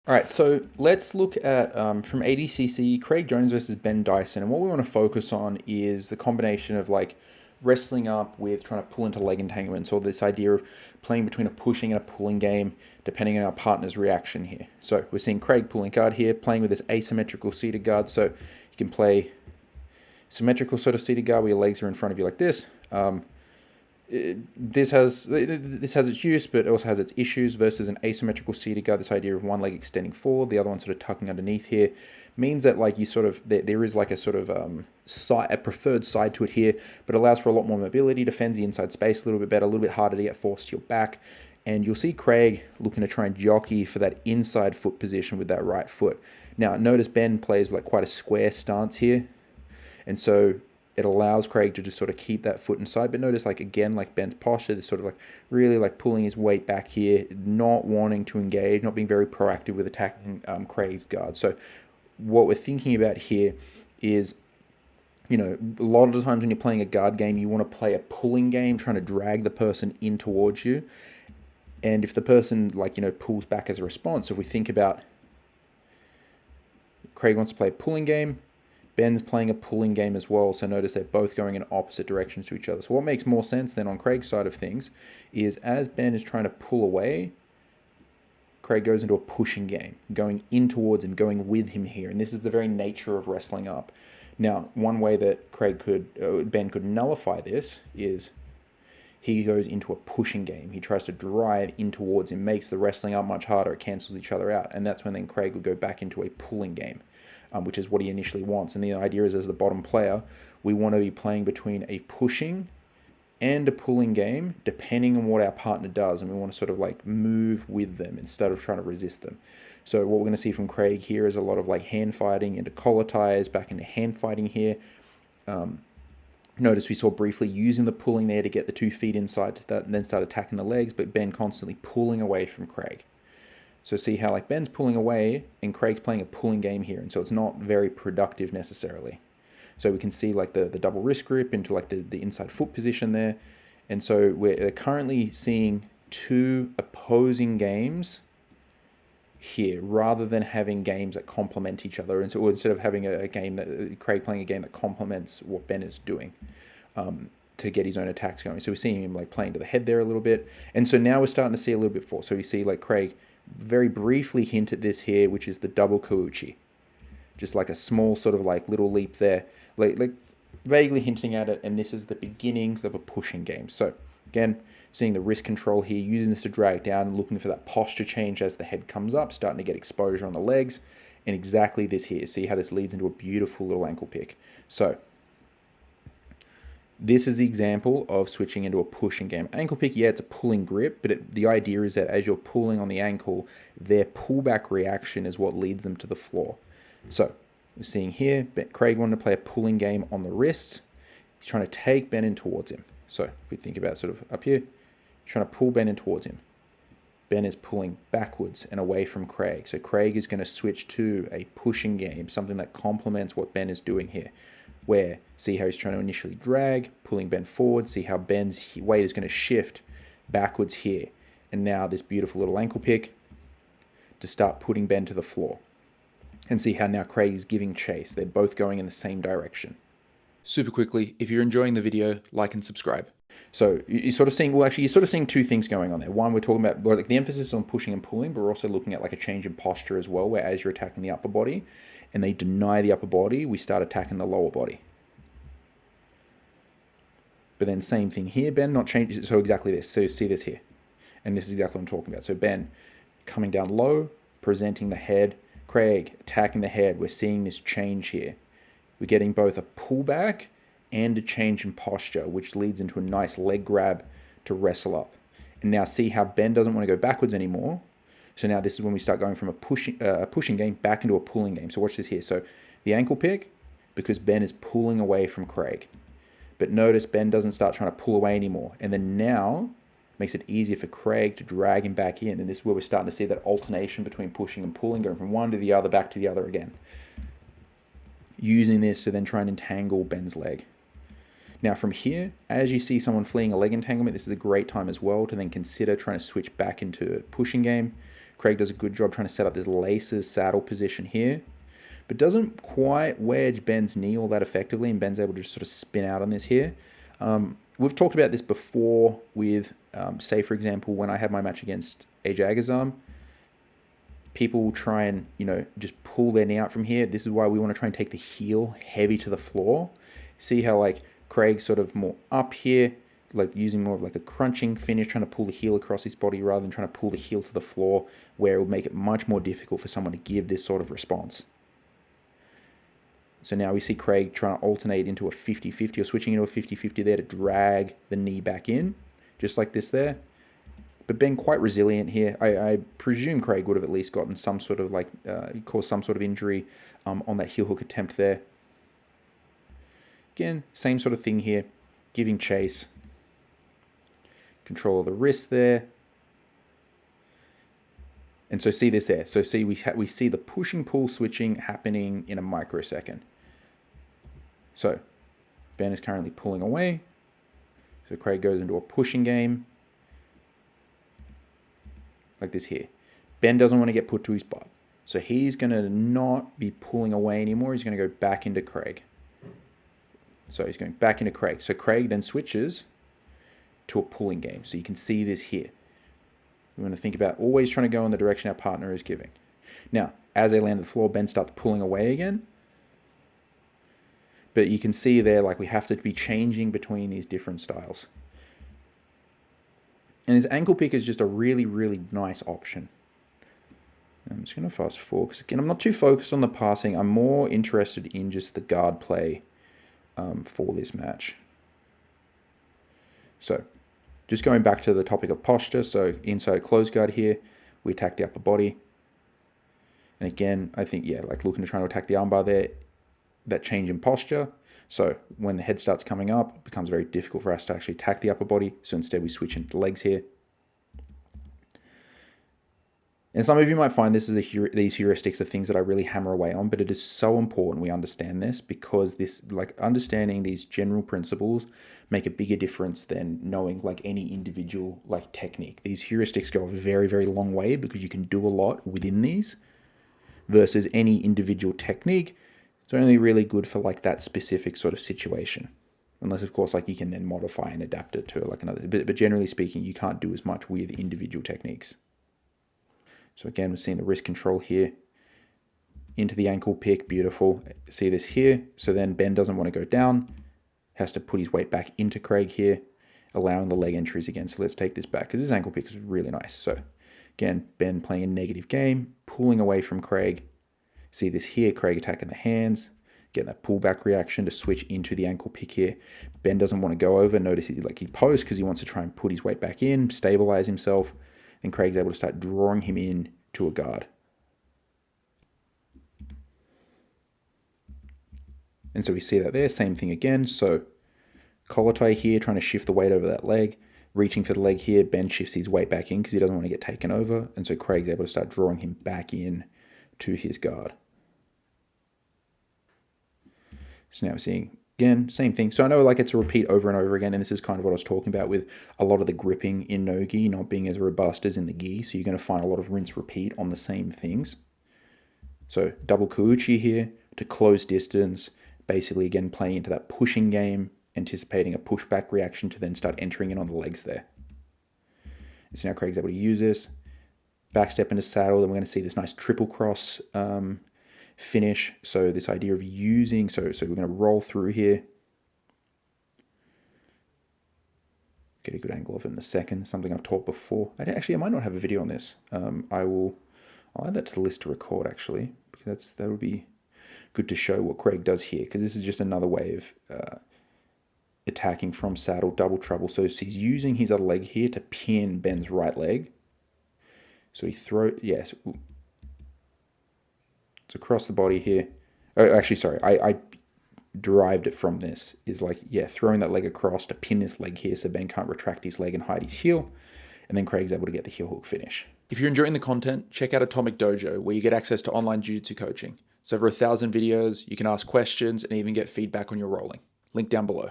All right, so let's look at from ADCC, Craig Jones versus Ben Dyson. And what we want to focus on is the combination of like wrestling up with trying to pull into leg entanglements, or this idea of playing between a pushing and a pulling game, depending on our partner's reaction here. So we're seeing Craig pulling guard here, playing with this asymmetrical seated guard. So you can play symmetrical sort of seated guard where your legs are in front of you like this. This has its use, but it also has its issues versus an asymmetrical seated guard. This idea of one leg extending forward, the other one sort of tucking underneath here, means that like you sort of there is like a sort of a preferred side to it here, but allows for a lot more mobility, defends the inside space a little bit better, a little bit harder to get forced to your back. And you'll see Craig looking to try and jockey for that inside foot position with that right foot. Now notice Ben plays like quite a square stance here, and so it allows Craig to just sort of keep that foot inside. But notice, like, again, like Ben's posture, this sort of like really like pulling his weight back here, not wanting to engage, not being very proactive with attacking Craig's guard. So what we're thinking about here is, you know, a lot of the times when you're playing a guard game, you want to play a pulling game, trying to drag the person in towards you. And if the person, like, you know, pulls back as a response, if we think about Craig wants to play a pulling game, Ben's playing a pulling game as well, so notice they're both going in opposite directions to each other. So what makes more sense then on Craig's side of things is as Ben is trying to pull away, Craig goes into a pushing game, going in towards him, going with him here. And this is the very nature of wrestling up. Now, one way that Ben could nullify this is he goes into a pushing game. He tries to drive in towards him, makes the wrestling up much harder, it cancels each other out. And that's when then Craig would go back into a pulling game. Which is what he initially wants. And the idea is, as the bottom player, we want to be playing between a pushing and a pulling game, depending on what our partner does. And we want to sort of like move with them instead of trying to resist them. So what we're going to see from Craig here is a lot of like hand fighting into collar ties, back into hand fighting here. Notice we saw briefly using the pulling there to get the 2 feet inside to that, and then start attacking the legs, but Ben constantly pulling away from Craig. So see how like Ben's pulling away and Craig's playing a pulling game here, and so it's not very productive necessarily. So we can see like the double wrist grip into like the inside foot position there. And so we're currently seeing 2 opposing games here rather than having games that complement each other. And so instead of having a game that Craig playing a game that complements what Ben is doing to get his own attacks going. So we're seeing him like playing to the head there a little bit. And so now we're starting to see a little bit more. So we see like Craig very briefly hint at this here, which is the double Kouchi. Just like a small sort of like little leap there, like vaguely hinting at it, and this is the beginnings of a pushing game. So again, seeing the wrist control here, using this to drag down and looking for that posture change as the head comes up, starting to get exposure on the legs, and exactly this here. See how this leads into a beautiful little ankle pick. So this is the example of switching into a pushing game. Ankle pick, yeah, it's a pulling grip, but the idea is that as you're pulling on the ankle, their pullback reaction is what leads them to the floor. So we're seeing here, Craig wanted to play a pulling game on the wrist. He's trying to take Ben in towards him. So if we think about sort of up here, he's trying to pull Ben in towards him. Ben is pulling backwards and away from Craig. So Craig is going to switch to a pushing game, something that complements what Ben is doing here. Where, see how he's trying to initially drag, pulling Ben forward, see how Ben's weight is going to shift backwards here. And now this beautiful little ankle pick to start putting Ben to the floor. And see how now Craig is giving chase. They're both going in the same direction. Super quickly, if you're enjoying the video, like and subscribe. So you're sort of seeing, well, actually, you're sort of seeing 2 things going on there. One, we're talking about like the emphasis on pushing and pulling, but we're also looking at like a change in posture as well, where as you're attacking the upper body and they deny the upper body, we start attacking the lower body. But then same thing here, Ben, not change. So exactly this. So see this here. And this is exactly what I'm talking about. So Ben coming down low, presenting the head, Craig attacking the head. We're seeing this change here. We're getting both a pullback and a change in posture, which leads into a nice leg grab to wrestle up. And now see how Ben doesn't want to go backwards anymore. So now this is when we start going from a pushing game back into a pulling game. So watch this here. So the ankle pick, because Ben is pulling away from Craig. But notice Ben doesn't start trying to pull away anymore. And then now makes it easier for Craig to drag him back in. And this is where we're starting to see that alternation between pushing and pulling, going from one to the other, back to the other again. Using this to then try and entangle Ben's leg. Now from here, as you see someone fleeing a leg entanglement, this is a great time as well to then consider trying to switch back into a pushing game, Craig does a good job trying to set up this laces saddle position here, but doesn't quite wedge Ben's knee all that effectively, and Ben's able to just sort of spin out on this here. We've talked about this before with, say, for example, when I had my match against AJ Agazarm, people will try and, just pull their knee out from here. This is why we want to try and take the heel heavy to the floor. See how, like, Craig's sort of more up here, like using more of like a crunching finish, trying to pull the heel across his body rather than trying to pull the heel to the floor, where it will make it much more difficult for someone to give this sort of response. So now we see Craig trying to alternate into a 50-50 or switching into a 50-50 there to drag the knee back in, just like this there. But Ben quite resilient here. I presume Craig would have at least gotten some sort of like, caused some sort of injury on that heel hook attempt there. Again, same sort of thing here, giving chase. Control of the wrist there. And so see this there. So see we see the pushing pull switching happening in a microsecond. So Ben is currently pulling away. So Craig goes into a pushing game. Like this here. Ben doesn't want to get put to his butt. So he's going to not be pulling away anymore. He's going to go back into Craig. So he's going back into Craig. So Craig then switches to a pulling game. So you can see this here. We want to think about always trying to go in the direction our partner is giving. Now, as they land on the floor, Ben starts pulling away again. But you can see there, like, we have to be changing between these different styles. And his ankle pick is just a really, really nice option. I'm just going to fast forward, because again, I'm not too focused on the passing. I'm more interested in just the guard play for this match. So, just going back to the topic of posture. So, inside closed guard here, we attack the upper body. And again, I think, yeah, like looking to try to attack the armbar there, that change in posture. So when the head starts coming up, it becomes very difficult for us to actually attack the upper body. So instead we switch into the legs here. And some of you might find these heuristics are things that I really hammer away on, but it is so important we understand this, because this, like, understanding these general principles make a bigger difference than knowing like any individual like technique. These heuristics go a very, very long way because you can do a lot within these versus any individual technique. It's only really good for like that specific sort of situation. Unless, of course, like you can then modify and adapt it to like another. But generally speaking, you can't do as much with individual techniques. So again, we're seeing the wrist control here. Into the ankle pick, beautiful. See this here. So then Ben doesn't want to go down. Has to put his weight back into Craig here, allowing the leg entries again. So let's take this back, because his ankle pick is really nice. So again, Ben playing a negative game, pulling away from Craig. See this here, Craig attacking the hands, getting that pullback reaction to switch into the ankle pick here. Ben doesn't want to go over. Notice he posts because he wants to try and put his weight back in, stabilize himself. And Craig's able to start drawing him in to a guard. And so we see that there, same thing again. So collar tie here, trying to shift the weight over that leg. Reaching for the leg here, Ben shifts his weight back in because he doesn't want to get taken over. And so Craig's able to start drawing him back in to his guard. So now we're seeing, again, same thing. So I know like it's a repeat over and over again, and this is kind of what I was talking about with a lot of the gripping in no-gi not being as robust as in the gi. So you're going to find a lot of rinse repeat on the same things. So double kuuchi here to close distance, basically again playing into that pushing game, anticipating a pushback reaction to then start entering in on the legs there. And so now Craig's able to use this. Back step into saddle, then we're going to see this nice triple cross finish. So this idea of using, so we're going to roll through here. Get a good angle of it in a second, something I've taught before. I might not have a video on this. I'll add that to the list to record actually, because that would be good to show what Craig does here, because this is just another way of attacking from saddle, double trouble. So he's using his other leg here to pin Ben's right leg. So he throws, yes, it's across the body here. Oh, actually, sorry, I derived it from this, is like, yeah, throwing that leg across to pin this leg here so Ben can't retract his leg and hide his heel. And then Craig's able to get the heel hook finish. If you're enjoying the content, check out Atomic Dojo, where you get access to online jiu-jitsu coaching. It's over 1,000 videos, you can ask questions and even get feedback on your rolling. Link down below.